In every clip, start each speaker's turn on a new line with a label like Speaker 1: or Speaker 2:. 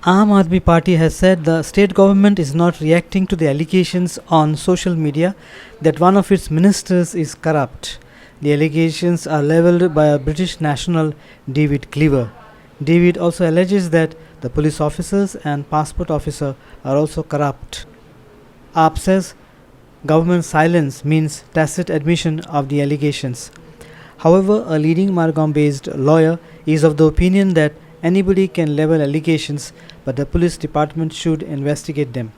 Speaker 1: Aam Aadmi Party has said the state government is not reacting to the allegations on social media that one of its ministers is corrupt. The allegations are levelled by a British national, David Cleaver. David also alleges that the police officers and passport officer are also corrupt. AAP says government silence means tacit admission of the allegations. However, a leading Margam-based lawyer is of the opinion that anybody can level allegations, but the police department should investigate them.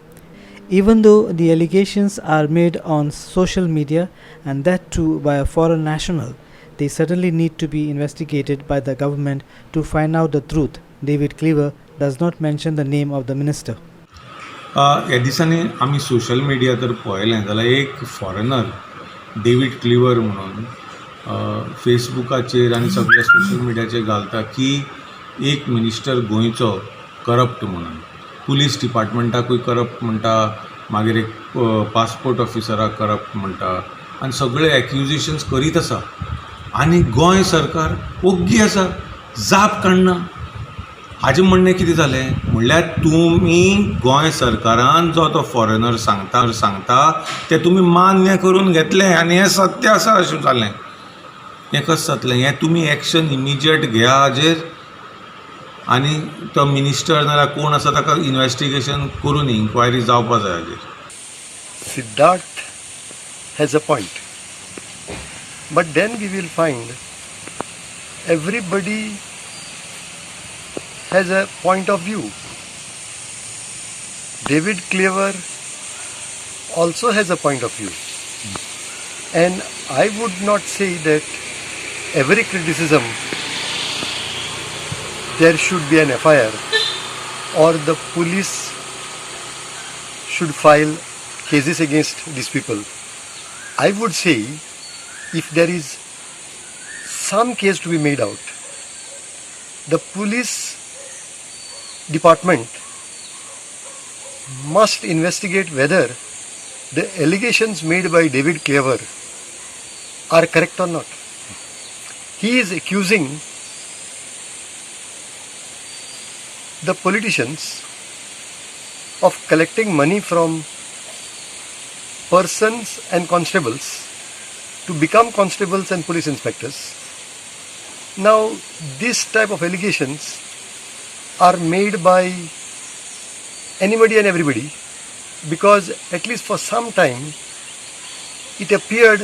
Speaker 1: Even though the allegations are made on social media, and that too by a foreign national, they certainly need to be investigated by the government to find out the truth. David Cleaver does not mention the name of the minister.
Speaker 2: ह्या दिसांनी आमी social media तर पळयलें जाल्यार एक foreigner David clever म्हणून फेसबुकाचेर आनी सगळ्या सोशल मिडियाचेर घालता की एक मिनिस्टर गोंयचो करप्ट म्हणून पुलीस डिपार्टमेंटाकूय करप्ट म्हणटा, मागीर एक पासपोर्ट ऑफिसराक करप्ट म्हणटा आनी सगळे एक्युजेशन्स करीत आसा आनी गोंय सरकार ओग्गी आसा, जाप काडना. हाजें म्हणणें कितें जालें म्हणल्यार तुमी गोंय सरकारान जो तो फॉरेनर सांगता तें तुमी मान्य करून घेतलें आनी हें सत्य आसा अशें जालें. हें कशें जातलें? हें तुमी एक्शन इमिजिएट घेया हाजेर आनी तो मिनिस्टर नाल्यार कोण आसा ताका इन्वेस्टिगेशन करून इन्क्वायरी जावपा जाय हाजेर.
Speaker 3: Siddharth has a point, but then we will find everybody has a point of view. David Cleaver also has a point of view, and I would not say that every criticism there should be an FIR or the police should file cases against these people. I would say if there is some case to be made out, the police department must investigate whether the allegations made by David Cleaver are correct or not. He is accusing the politicians of collecting money from persons and constables to become constables and police inspectors. Now, this type of allegations are made by anybody and everybody, because at least for some time it appeared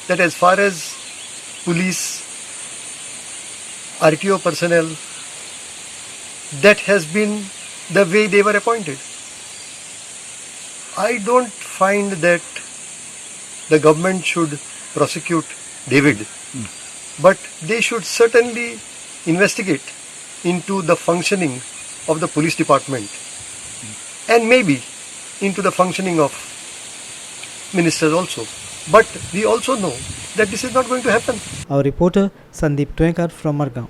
Speaker 3: that as far as police, RTO personnel, that has been the way they were appointed. I don't find that the government should prosecute David, but they should certainly investigate into the functioning of the police department and maybe into the functioning of ministers also. But we also know that this is not going to happen.
Speaker 1: Our reporter Sandeep Twankar from Margam.